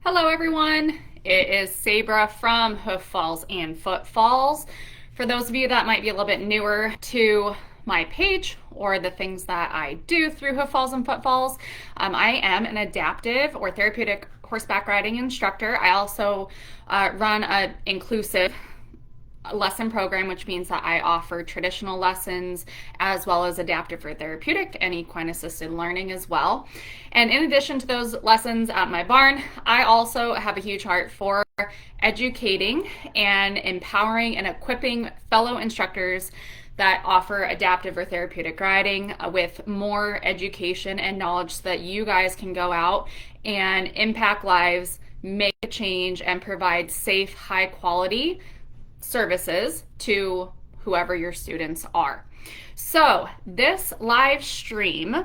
Hello everyone, it is Sabra from Hoof Falls and Foot Falls. For those of you that might be a little bit newer to my page or the things that I do through Hoof Falls and Foot Falls, I am an adaptive or therapeutic horseback riding instructor. I also run an inclusive lesson program, which means that I offer traditional lessons as well as adaptive or therapeutic and equine assisted learning as well. And in addition to those lessons at my barn, I also have a huge heart for educating and empowering and equipping fellow instructors that offer adaptive or therapeutic riding with more education and knowledge so that you guys can go out and impact lives, make a change, and provide safe, high quality services to whoever your students are. So this live stream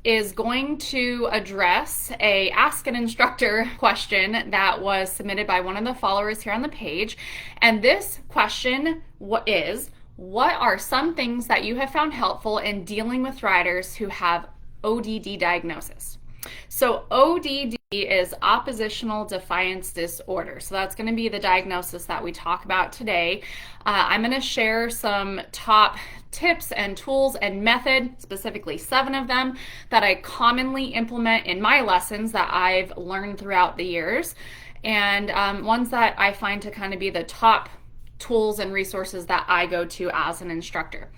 is going to address a Ask an Instructor question that was submitted by one of the followers here on the page. And this question is, what are some things that you have found helpful in dealing with riders who have ODD diagnosis? So ODD is Oppositional Defiance Disorder. So that's going to be the diagnosis that we talk about today. I'm going to share some top tips and tools and method, specifically 7 of them, that I commonly implement in my lessons that I've learned throughout the years, and ones that I find to kind of be the top tools and resources that I go to as an instructor.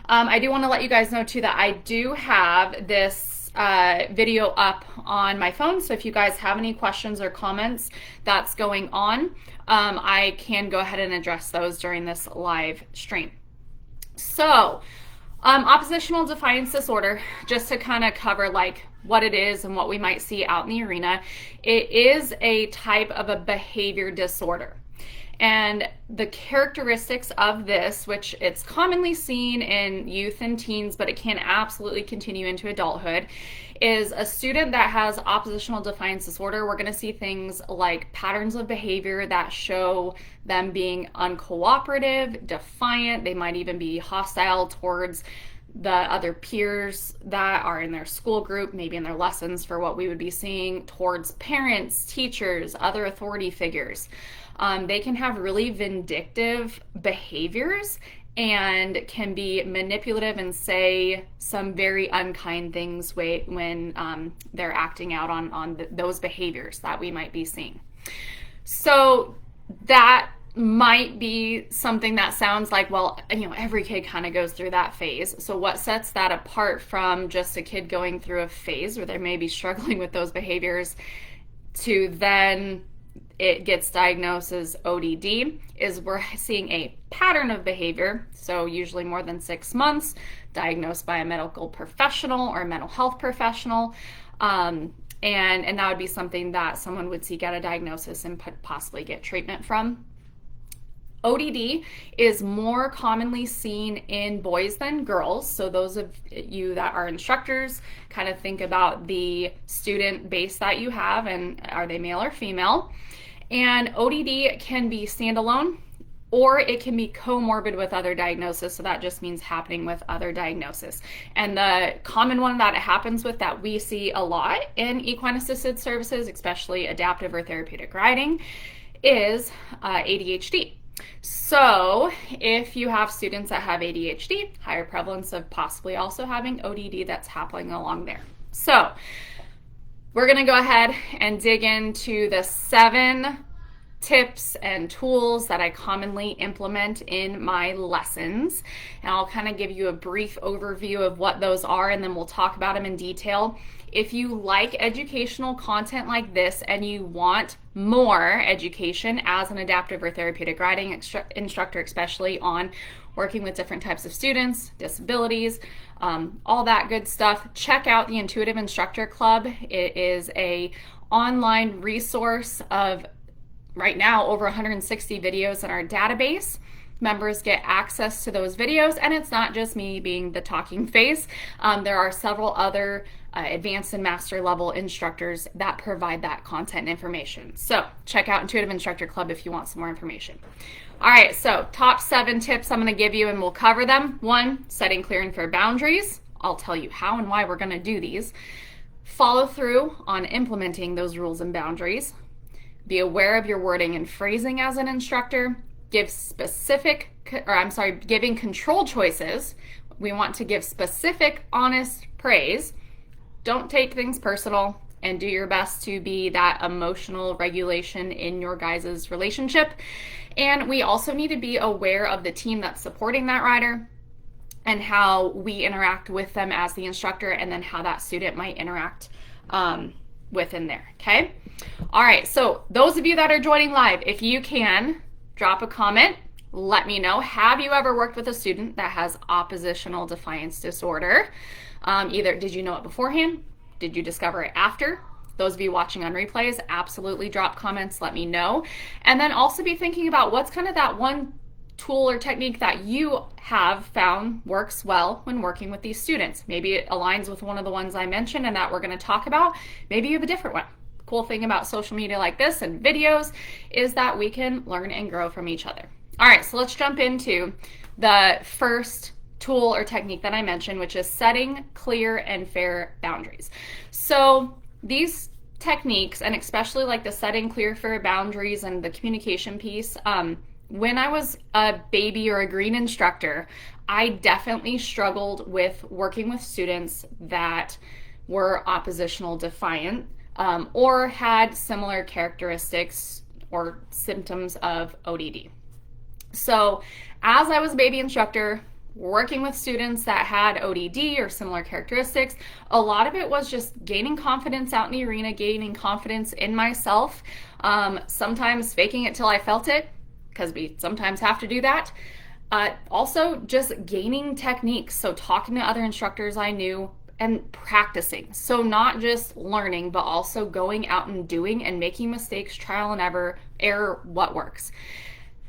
I do want to let you guys know too that I do have this video up on my phone, so if you guys have any questions or comments that's going on, I can go ahead and address those during this live stream. So oppositional defiance disorder, just to kind of cover like what it is and what we might see out in the arena, it is a type of a behavior disorder. And the characteristics of this, which it's commonly seen in youth and teens, but it can absolutely continue into adulthood, is a student that has oppositional defiance disorder. We're going to see things like patterns of behavior that show them being uncooperative, defiant. They might even be hostile towards the other peers that are in their school group, maybe in their lessons, for what we would be seeing towards parents, teachers, other authority figures. They can have really vindictive behaviors and can be manipulative and say some very unkind things when they're acting out on those behaviors that we might be seeing. So that might be something that sounds like, well, every kid kind of goes through that phase. So what sets that apart from just a kid going through a phase where they may be struggling with those behaviors to then it gets diagnosed as ODD is we're seeing a pattern of behavior, so usually more than 6 months, diagnosed by a medical professional or a mental health professional, and that would be something that someone would seek out a diagnosis and possibly get treatment from. ODD is more commonly seen in boys than girls. So those of you that are instructors kind of think about the student base that you have and are they male or female. And ODD can be standalone or it can be comorbid with other diagnoses. So that just means happening with other diagnoses. And the common one that it happens with that we see a lot in equine assisted services, especially adaptive or therapeutic riding, is ADHD. So if you have students that have ADHD, higher prevalence of possibly also having ODD that's happening along there. So we're going to go ahead and dig into the 7 tips and tools that I commonly implement in my lessons. And I'll kind of give you a brief overview of what those are, and then we'll talk about them in detail. If you like educational content like this and you want more education as an adaptive or therapeutic riding instructor, especially on working with different types of students, disabilities, all that good stuff, check out the Intuitive Instructor Club. It is a online resource of right now over 160 videos in our database. Members get access to those videos, and it's not just me being the talking face. There are several other advanced and master level instructors that provide that content and information. So check out Intuitive Instructor Club if you want some more information. All right, so top 7 tips I'm going to give you, and we'll cover them. 1, setting clear and fair boundaries. I'll tell you how and why we're going to do these. Follow through on implementing those rules and boundaries. Be aware of your wording and phrasing as an instructor. Giving control choices. We want to give specific, honest praise. Don't take things personal, and do your best to be that emotional regulation in your guys' relationship. And we also need to be aware of the team that's supporting that rider and how we interact with them as the instructor, and then how that student might interact within there, okay? All right, so those of you that are joining live, if you can, drop a comment. Let me know, have you ever worked with a student that has oppositional defiance disorder? Either did you know it beforehand? Did you discover it after? Those of you watching on replays, absolutely drop comments, let me know. And then also be thinking about what's kind of that one tool or technique that you have found works well when working with these students. Maybe it aligns with one of the ones I mentioned and that we're going to talk about. Maybe you have a different one. Cool thing about social media like this and videos is that we can learn and grow from each other. All right, so let's jump into the first tool or technique that I mentioned, which is setting clear and fair boundaries. So these techniques, and especially like the setting clear, fair boundaries and the communication piece, when I was a baby or a green instructor, I definitely struggled with working with students that were oppositional defiant or had similar characteristics or symptoms of ODD. So as I was a baby instructor, working with students that had ODD or similar characteristics, a lot of it was just gaining confidence out in the arena, gaining confidence in myself, sometimes faking it till I felt it, because we sometimes have to do that. Also just gaining techniques, so talking to other instructors I knew and practicing. So not just learning, but also going out and doing and making mistakes, trial and error, what works.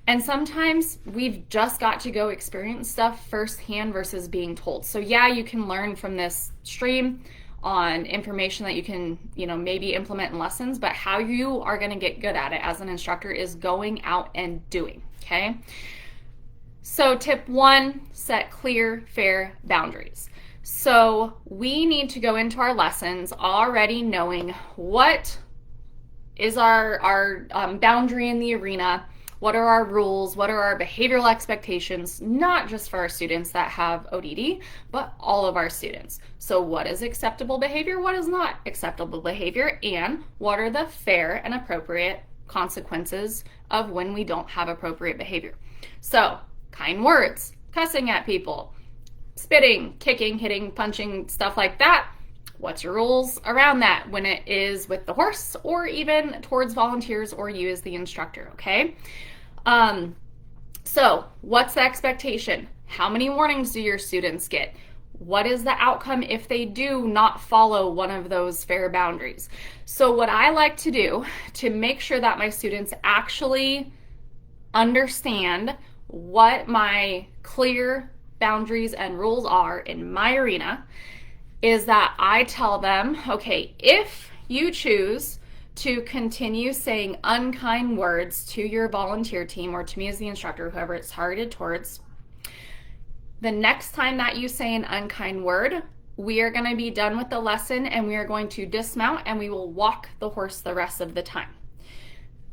And sometimes we've just got to go experience stuff firsthand versus being told. So yeah, you can learn from this stream on information that you can, maybe implement in lessons, but how you are going to get good at it as an instructor is going out and doing, okay? So tip 1, set clear, fair boundaries. So we need to go into our lessons already knowing what is our boundary in the arena. What are our rules? What are our behavioral expectations? Not just for our students that have ODD, but all of our students. So what is acceptable behavior? What is not acceptable behavior? And what are the fair and appropriate consequences of when we don't have appropriate behavior? So kind words, cussing at people, spitting, kicking, hitting, punching, stuff like that. What's your rules around that when it is with the horse or even towards volunteers or you as the instructor, okay? So what's the expectation? How many warnings do your students get? What is the outcome if they do not follow one of those fair boundaries? So what I like to do to make sure that my students actually understand what my clear boundaries and rules are in my arena is that I tell them, okay, if you choose to continue saying unkind words to your volunteer team or to me as the instructor, whoever it's targeted towards, the next time that you say an unkind word, we are going to be done with the lesson and we are going to dismount and we will walk the horse the rest of the time.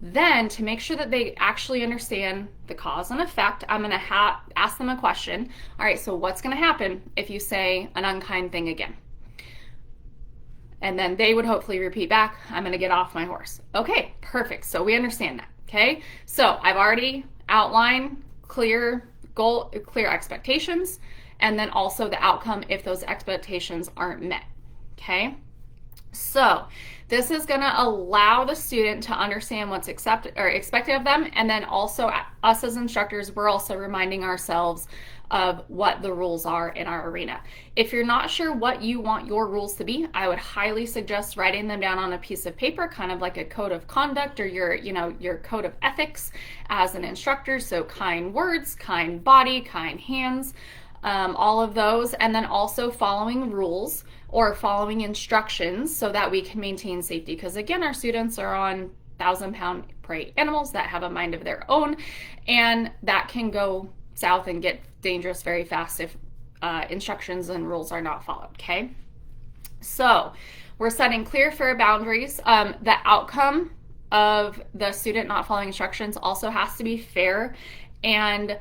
Then, to make sure that they actually understand the cause and effect, I'm going to ask them a question. All right, so what's going to happen if you say an unkind thing again? And then they would hopefully repeat back, I'm going to get off my horse. Okay, perfect. So we understand that, okay? So I've already outlined clear expectations, and then also the outcome if those expectations aren't met, okay? So this is going to allow the student to understand what's expected of them, and then also us as instructors, we're also reminding ourselves of what the rules are in our arena. If you're not sure what you want your rules to be, I would highly suggest writing them down on a piece of paper, kind of like a code of conduct or your code of ethics as an instructor. So kind words, kind body, kind hands, all of those, and then also following rules or following instructions so that we can maintain safety. Because again, our students are on 1,000-pound prey animals that have a mind of their own, and that can go south and get dangerous very fast if instructions and rules are not followed, okay? So we're setting clear, fair boundaries. The outcome of the student not following instructions also has to be fair and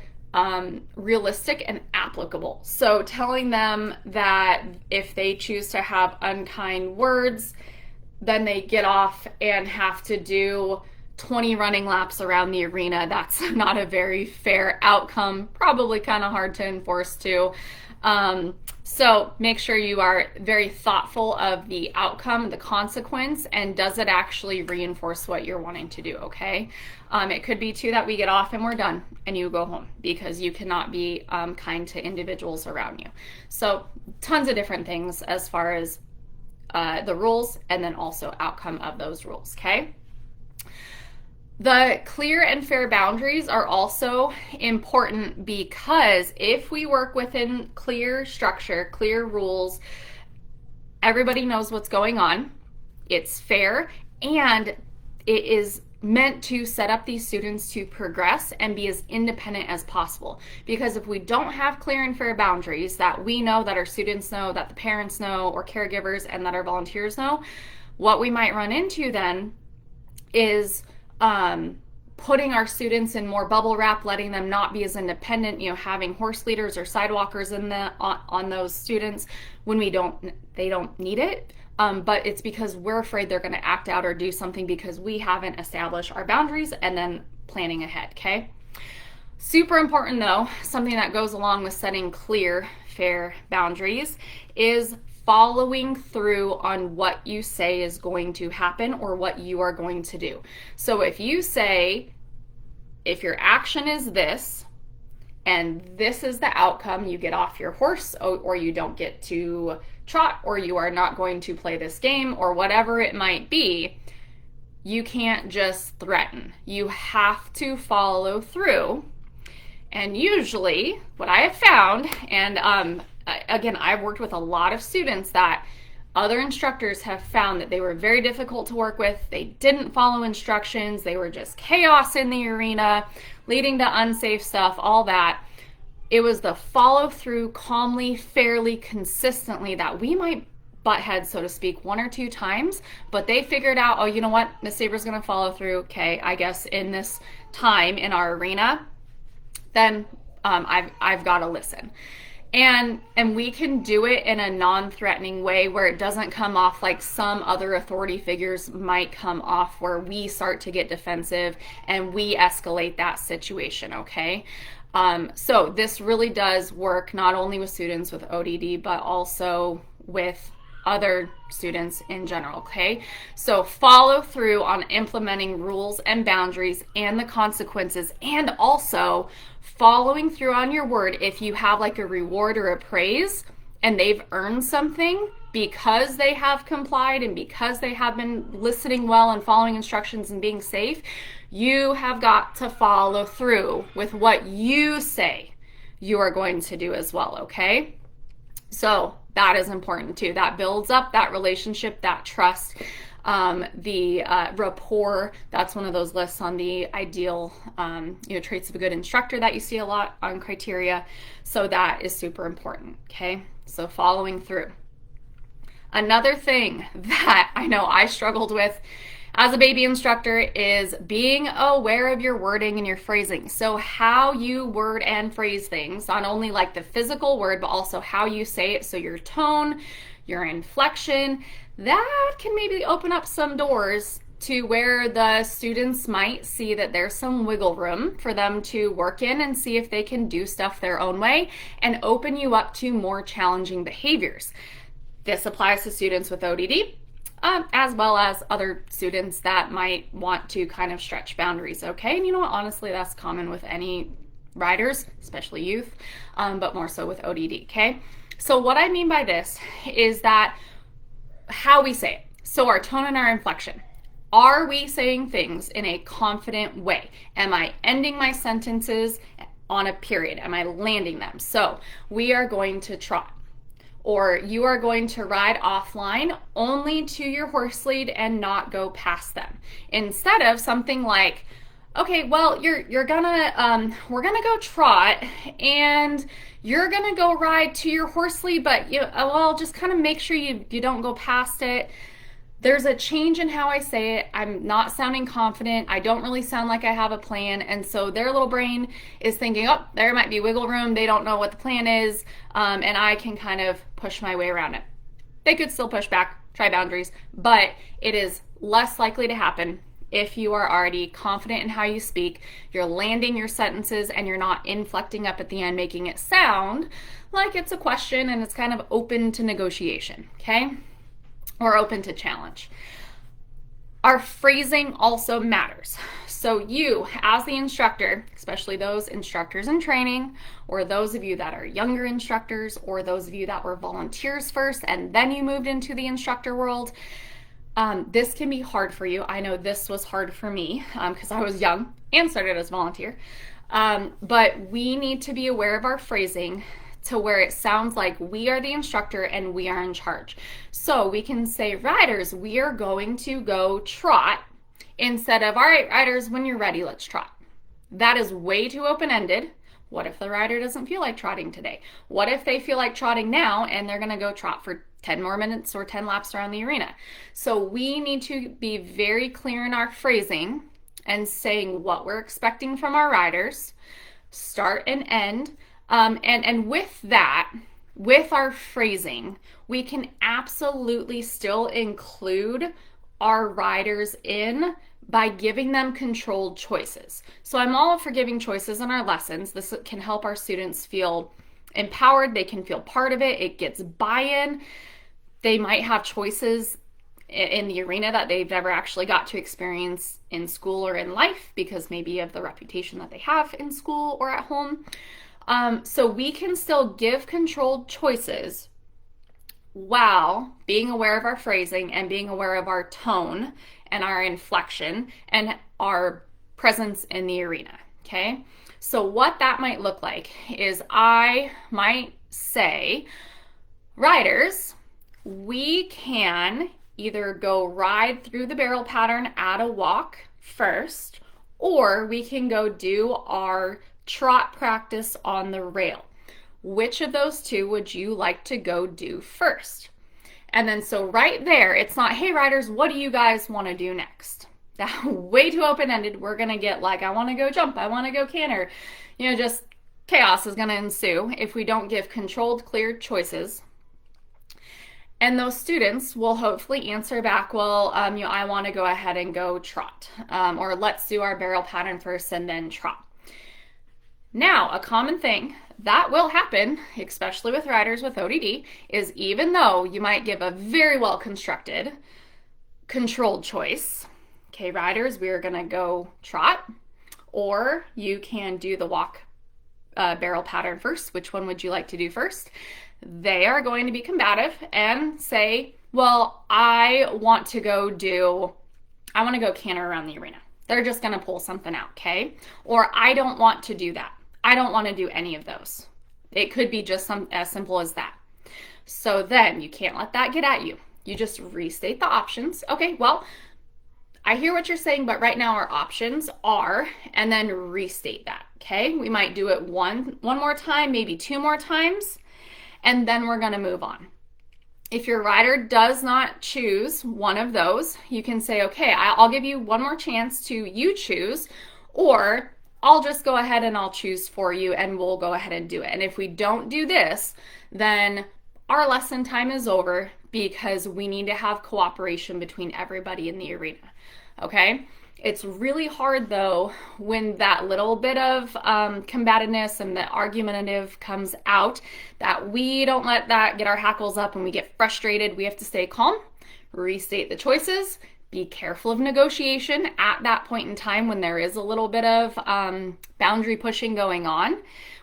realistic and applicable. So telling them that if they choose to have unkind words, then they get off and have to do 20 running laps around the arena. That's not a very fair outcome, probably kind of hard to enforce too. So make sure you are very thoughtful of the outcome, the consequence, and does it actually reinforce what you're wanting to do, okay? It could be too that we get off and we're done and you go home because you cannot be kind to individuals around you. So tons of different things as far as the rules and then also outcome of those rules, okay? The clear and fair boundaries are also important because if we work within clear structure, clear rules, everybody knows what's going on, it's fair, and it is meant to set up these students to progress and be as independent as possible. Because if we don't have clear and fair boundaries that we know, that our students know, that the parents know, or caregivers, and that our volunteers know, what we might run into then is putting our students in more bubble wrap, letting them not be as independent, having horse leaders or sidewalkers on those students when they don't need it. But it's because we're afraid they're going to act out or do something because we haven't established our boundaries and then planning ahead, okay? Super important though, something that goes along with setting clear, fair boundaries is following through on what you say is going to happen or what you are going to do. So if you say, if your action is this, and this is the outcome, you get off your horse, or you don't get to trot, or you are not going to play this game, or whatever it might be, you can't just threaten. You have to follow through. And usually, what I have found, and again, I've worked with a lot of students that other instructors have found that they were very difficult to work with. They didn't follow instructions. They were just chaos in the arena, leading to unsafe stuff, all that. It was the follow through calmly, fairly, consistently that we might butt heads, so to speak, one or two times, but they figured out, oh, you know what? Miss Saber's going to follow through. Okay, I guess in this time in our arena, then I've got to listen. And we can do it in a non-threatening way where it doesn't come off like some other authority figures might come off, where we start to get defensive and we escalate that situation, okay? So this really does work not only with students with ODD, but also with other students in general, okay? So follow through on implementing rules and boundaries and the consequences, and also following through on your word if you have like a reward or a praise and they've earned something because they have complied and because they have been listening well and following instructions and being safe. You have got to follow through with what you say you are going to do as well, okay? So that is important too. That builds up that relationship, that trust, the rapport. That's one of those lists on the ideal traits of a good instructor that you see a lot on criteria. So that is super important, okay? So following through. Another thing that I know I struggled with as a baby instructor is being aware of your wording and your phrasing. So how you word and phrase things, not only like the physical word, but also how you say it. So your tone, your inflection, that can maybe open up some doors to where the students might see that there's some wiggle room for them to work in and see if they can do stuff their own way and open you up to more challenging behaviors. This applies to students with ODD, as well as other students that might want to kind of stretch boundaries, okay? And you know what, honestly, that's common with any riders, especially youth, but more so with ODD, okay? So what I mean by this is that how we say it. So our tone and our inflection. Are we saying things in a confident way? Am I ending my sentences on a period? Am I landing them? So we are going to trot, or you are going to ride offline only to your horse lead and not go past them. Instead of something like, okay, well, we're gonna go trot and you're gonna go ride to your horse lead, but just kind of make sure you don't go past it. there's a change in how I say it. I'm not sounding confident. I don't really sound like I have a plan. And so their little brain is thinking, oh, there might be wiggle room. They don't know what the plan is. And I can kind of push my way around it. They could still push back, try boundaries, but it is less likely to happen if you are already confident in how you speak, you're landing your sentences, and you're not inflecting up at the end, making it sound like it's a question and it's kind of open to negotiation, okay? Or open to challenge. Our phrasing also matters. So you, as the instructor, especially those instructors in training, or those of you that are younger instructors, or those of you that were volunteers first and then you moved into the instructor world, this can be hard for you. I know this was hard for me because I was young and started as a volunteer. But we need to be aware of our phrasing to where it sounds like we are the instructor and we are in charge. So we can say, riders, we are going to go trot, instead of, all right, riders, when you're ready, let's trot. That is way too open-ended. What if the rider doesn't feel like trotting today? What if they feel like trotting now and they're going to go trot for 10 more minutes or 10 laps around the arena? So we need to be very clear in our phrasing and saying what we're expecting from our riders, start and end. And with that, with our phrasing, we can absolutely still include our riders in by giving them controlled choices. So I'm all for giving choices in our lessons. This can help our students feel empowered. They can feel part of it. It gets buy-in. They might have choices in the arena that they've never actually got to experience in school or in life because maybe of the reputation that they have in school or at home. So we can still give controlled choices while being aware of our phrasing and being aware of our tone and our inflection and our presence in the arena, okay? So what that might look like is I might say, riders, we can either go ride through the barrel pattern at a walk first, or we can go do our trot practice on the rail. Which of those two would you like to go do first? And then so right there, it's not, hey riders, what do you guys want to do next? That way too open-ended. We're going to get like, I want to go jump, I want to go canter. Just chaos is going to ensue if we don't give controlled, clear choices. And those students will hopefully answer back, well, I want to go ahead and go trot. Or let's do our barrel pattern first and then trot. Now, a common thing that will happen, especially with riders with ODD, is even though you might give a very well constructed, controlled choice, okay, riders, we are going to go trot, or you can do the walk barrel pattern first. Which one would you like to do first? They are going to be combative and say, well, I want to go canter around the arena. They're just going to pull something out, okay? Or I don't want to do that. I don't want to do any of those. It could be just as simple as that. So then you can't let that get at you. You just restate the options. Okay, well, I hear what you're saying, but right now our options are, and then restate that, okay? We might do it one more time, maybe two more times, and then we're going to move on. If your rider does not choose one of those, you can say, okay, I'll give you one more chance to you choose, or I'll just go ahead and I'll choose for you and we'll go ahead and do it. And if we don't do this, then our lesson time is over because we need to have cooperation between everybody in the arena, okay? It's really hard though when that little bit of combativeness and the argumentative comes out, that we don't let that get our hackles up and we get frustrated. We have to stay calm, restate the choices, be careful of negotiation at that point in time when there is a little bit of boundary pushing going on.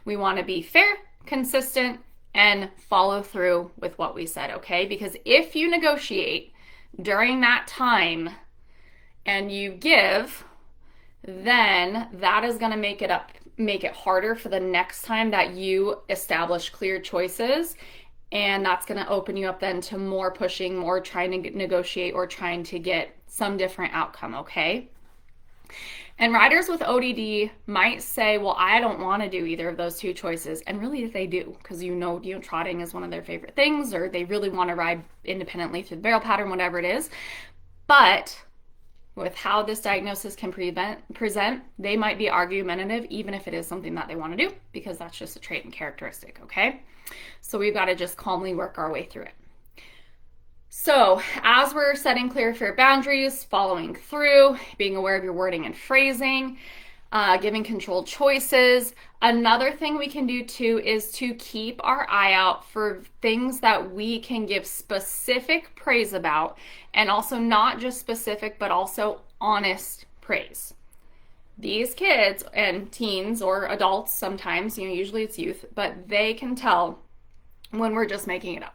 We want to be fair, consistent, and follow through with what we said, okay? Because if you negotiate during that time and you give, then that is going to make it harder for the next time that you establish clear choices. And that's going to open you up then to more pushing, more trying to negotiate or trying to get some different outcome, okay? And riders with ODD might say, well, I don't want to do either of those two choices. And really they do, because trotting is one of their favorite things, or they really want to ride independently through the barrel pattern, whatever it is. But with how this diagnosis can present, they might be argumentative, even if it is something that they want to do, because that's just a trait and characteristic, okay? So we've got to just calmly work our way through it. So as we're setting clear, fair boundaries, following through, being aware of your wording and phrasing, giving controlled choices, another thing we can do too is to keep our eye out for things that we can give specific praise about, and also not just specific, but also honest praise. These kids and teens or adults sometimes, usually it's youth, but they can tell when we're just making it up.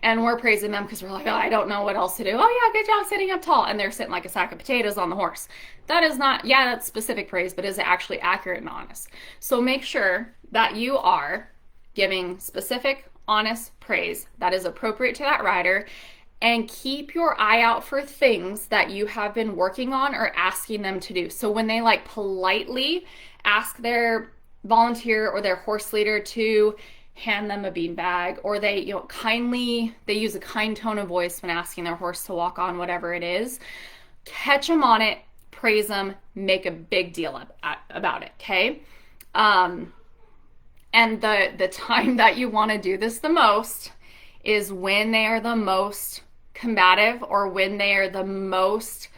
And we're praising them because we're like, oh, I don't know what else to do. Oh yeah, good job sitting up tall. And they're sitting like a sack of potatoes on the horse. That is not, that's specific praise, but is it actually accurate and honest? So make sure that you are giving specific, honest praise that is appropriate to that rider, and keep your eye out for things that you have been working on or asking them to do. So when they like politely ask their volunteer or their horse leader to hand them a bean bag, or they use a kind tone of voice when asking their horse to walk on whatever it is, catch them on it, praise them, make a big deal about it, okay? And the time that you want to do this the most is when they are the most combative or when they are the most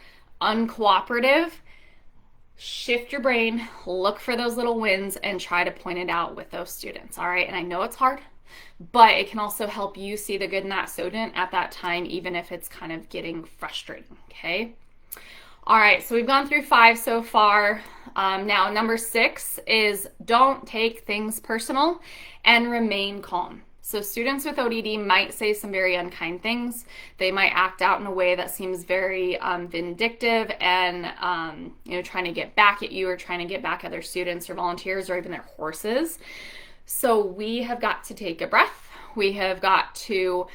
uncooperative. Shift your brain, look for those little wins, and try to point it out with those students, all right? And I know it's hard, but it can also help you see the good in that student at that time, even if it's kind of getting frustrating, okay? All right, so we've gone through 5 so far. Now, number 6 is don't take things personal and remain calm. So students with ODD might say some very unkind things. They might act out in a way that seems very vindictive and trying to get back at you or trying to get back at their students or volunteers or even their horses. So we have got to take a breath. We have got to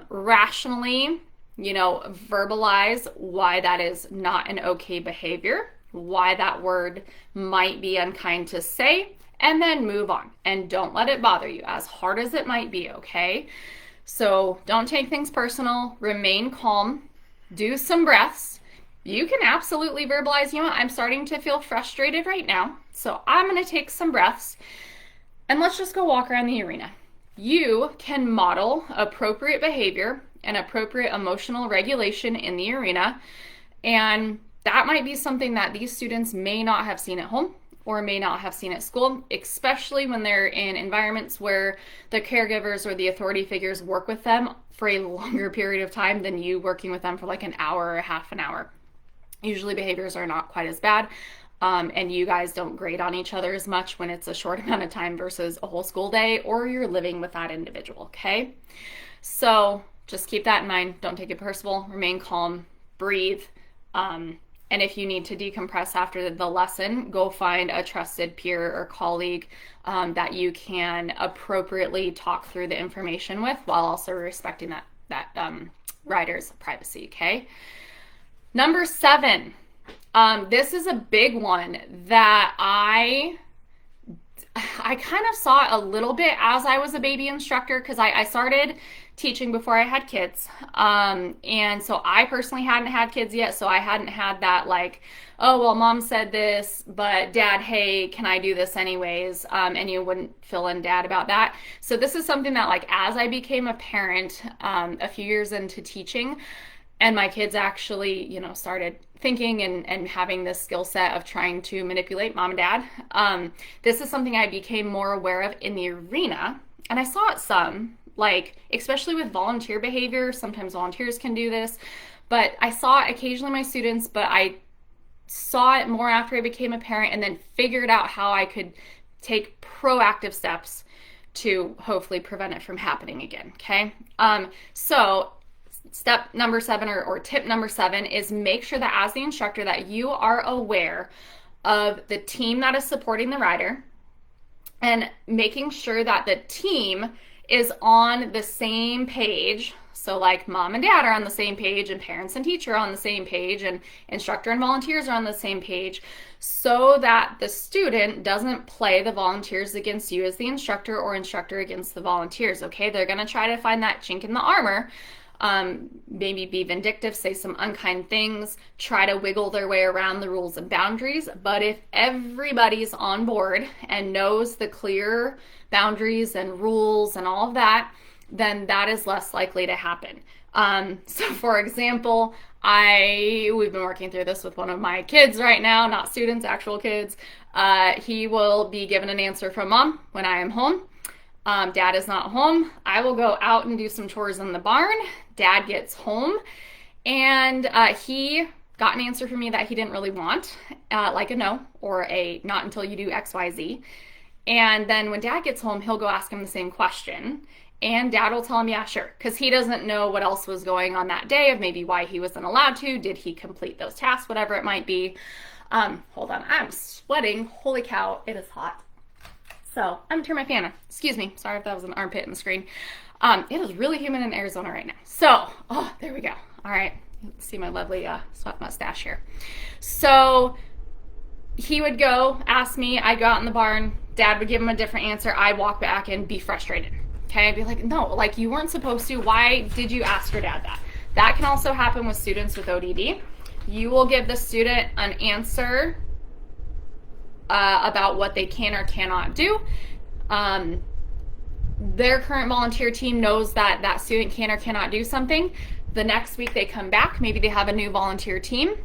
rationally, verbalize why that is not an okay behavior, why that word might be unkind to say, and then move on. And don't let it bother you, as hard as it might be, okay? So don't take things personal, remain calm, do some breaths. You can absolutely verbalize, I'm starting to feel frustrated right now, so I'm gonna take some breaths, and let's just go walk around the arena. You can model appropriate behavior and appropriate emotional regulation in the arena, and that might be something that these students may not have seen at home or may not have seen at school, especially when they're in environments where the caregivers or the authority figures work with them for a longer period of time than you working with them for like an hour or half an hour. Usually behaviors are not quite as bad, and you guys don't grade on each other as much when it's a short amount of time versus a whole school day, or you're living with that individual, okay? So just keep that in mind. Don't take it personal, remain calm, breathe, and if you need to decompress after the lesson, go find a trusted peer or colleague that you can appropriately talk through the information with while also respecting that rider's privacy, okay? Number 7, this is a big one that I kind of saw a little bit as I was a baby instructor, because I started teaching before I had kids. And so I personally hadn't had kids yet, so I hadn't had that like, oh, well, mom said this, but dad, hey, can I do this anyways? And you wouldn't fill in dad about that. So this is something that like as I became a parent a few years into teaching, and my kids actually, started thinking and having this skill set of trying to manipulate mom and dad, this is something I became more aware of in the arena. And I saw it some, like, especially with volunteer behavior. Sometimes volunteers can do this, but I saw it occasionally my students, but I saw it more after I became a parent and then figured out how I could take proactive steps to hopefully prevent it from happening again, okay? So step number 7 or tip number 7 is make sure that as the instructor that you are aware of the team that is supporting the rider and making sure that the team is on the same page So like mom and dad are on the same page, and parents and teacher are on the same page, and instructor and volunteers are on the same page, so that the student doesn't play the volunteers against you as the instructor or instructor against the volunteers, okay? They're gonna try to find that chink in the armor, maybe be vindictive, say some unkind things, try to wiggle their way around the rules and boundaries. But if everybody's on board and knows the clear boundaries and rules and all of that, then that is less likely to happen. So for example, we've been working through this with one of my kids right now, not students, actual kids. He will be given an answer from mom when I am home. Dad is not home. I will go out and do some chores in the barn. Dad gets home, and he got an answer from me that he didn't really want, like a no or a not until you do X, Y, Z. And then when Dad gets home, he'll go ask him the same question, and Dad will tell him, yeah, sure, because he doesn't know what else was going on that day, of maybe why he wasn't allowed to. Did he complete those tasks, whatever it might be. Hold on, I'm sweating. Holy cow, it is hot. So I'm gonna turn my fan on. Excuse me. Sorry if that was an armpit in the screen. It is really humid in Arizona right now. So, there we go. All right. See my lovely sweat mustache here. So he would go ask me. I'd go out in the barn. Dad would give him a different answer. I'd walk back and be frustrated. Okay. I'd be like, no, like you weren't supposed to. Why did you ask your dad that? That can also happen with students with ODD. You will give the student an answer about what they can or cannot do. Their current volunteer team knows that that student can or cannot do something. The next week they come back, maybe they have a new volunteer team,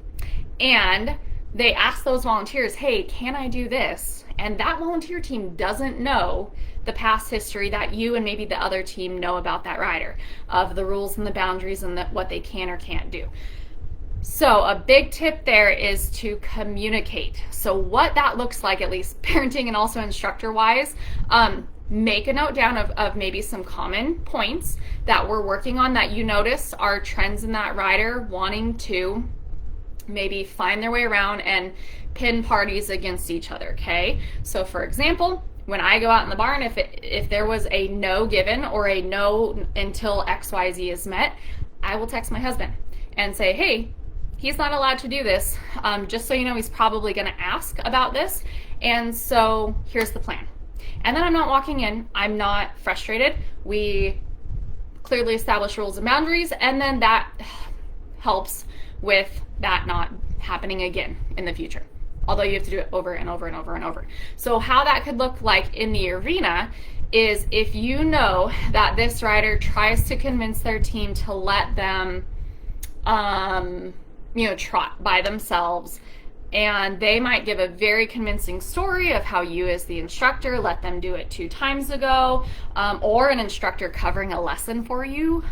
and they ask those volunteers, hey, can I do this? And that volunteer team doesn't know the past history that you and maybe the other team know about that rider, of the rules and the boundaries and what they can or can't do. So a big tip there is to communicate. So what that looks like, at least parenting and also instructor wise, make a note down of maybe some common points that we're working on that you notice are trends in that rider wanting to maybe find their way around and pin parties against each other, okay? So for example, when I go out in the barn, if there was a no given or a no until XYZ is met, I will text my husband and say, hey, he's not allowed to do this. Just so you know, he's probably going to ask about this. And so here's the plan. And then I'm not walking in. I'm not frustrated. We clearly establish rules and boundaries. And then that helps with that not happening again in the future. Although you have to do it over and over and over and over. So how that could look like in the arena is if you know that this rider tries to convince their team to let them trot by themselves, and they might give a very convincing story of how you as the instructor let them do it 2 times ago, or an instructor covering a lesson for you.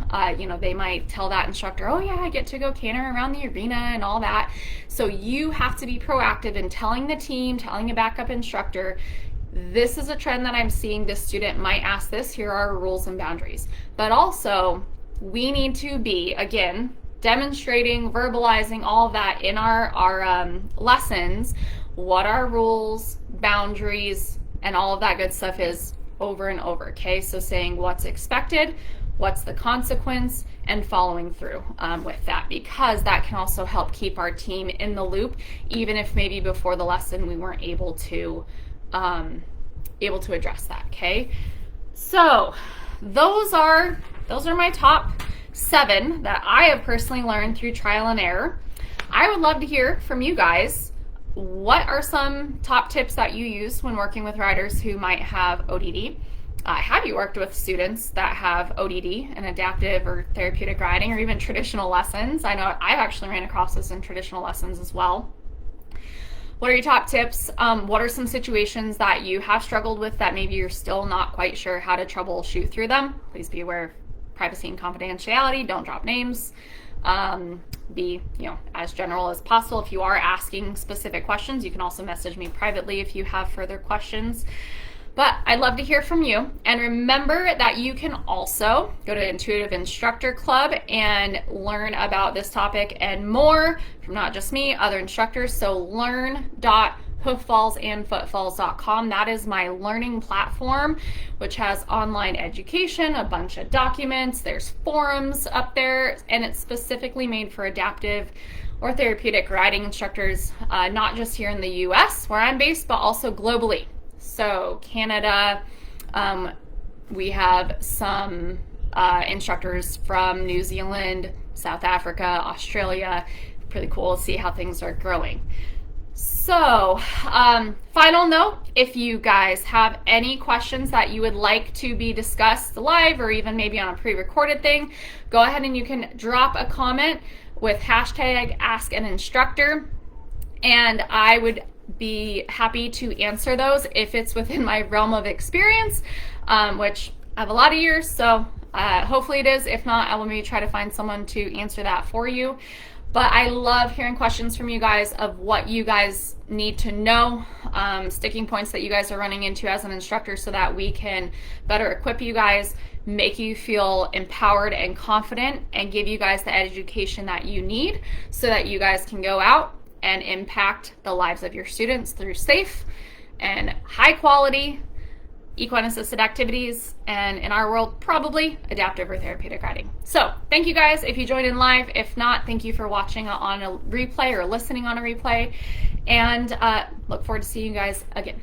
They might tell that instructor, oh yeah, I get to go canter around the arena and all that. So you have to be proactive in telling the team, telling a backup instructor, this is a trend that I'm seeing, this student might ask this, here are our rules and boundaries. But also, we need to be, again, demonstrating, verbalizing all of that in our lessons, what our rules, boundaries, and all of that good stuff is over and over, okay? So saying what's expected, what's the consequence, and following through with that, because that can also help keep our team in the loop, even if maybe before the lesson we weren't able to address that, okay? So those are my top 7 that I have personally learned through trial and error. I would love to hear from you guys. What are some top tips that you use when working with riders who might have ODD? Have you worked with students that have ODD and adaptive or therapeutic riding, or even traditional lessons? I know I've actually ran across this in traditional lessons as well. What are your top tips? What are some situations that you have struggled with that maybe you're still not quite sure how to troubleshoot through them? Please be aware of privacy and confidentiality. Don't drop names. Be as general as possible. If you are asking specific questions, you can also message me privately if you have further questions. But I'd love to hear from you. And remember that you can also go to Intuitive Instructor Club and learn about this topic and more from not just me, other instructors. So learn.whofalls.com. hooffallsandfootfalls.com. That is my learning platform, which has online education, a bunch of documents, there's forums up there, and it's specifically made for adaptive or therapeutic riding instructors, not just here in the US where I'm based, but also globally. So Canada, we have some instructors from New Zealand, South Africa, Australia. Pretty cool to see how things are growing. So, final note, if you guys have any questions that you would like to be discussed live or even maybe on a pre-recorded thing, go ahead and you can drop a comment with hashtag #AskAnInstructor, and I would be happy to answer those if it's within my realm of experience, which I have a lot of years, so hopefully it is. If not, I will maybe try to find someone to answer that for you. But I love hearing questions from you guys of what you guys need to know, sticking points that you guys are running into as an instructor, so that we can better equip you guys, make you feel empowered and confident, and give you guys the education that you need so that you guys can go out and impact the lives of your students through safe and high quality equine assisted activities, and in our world, probably adaptive or therapeutic riding. So thank you guys if you joined in live. If not, thank you for watching on a replay or listening on a replay, and look forward to seeing you guys again.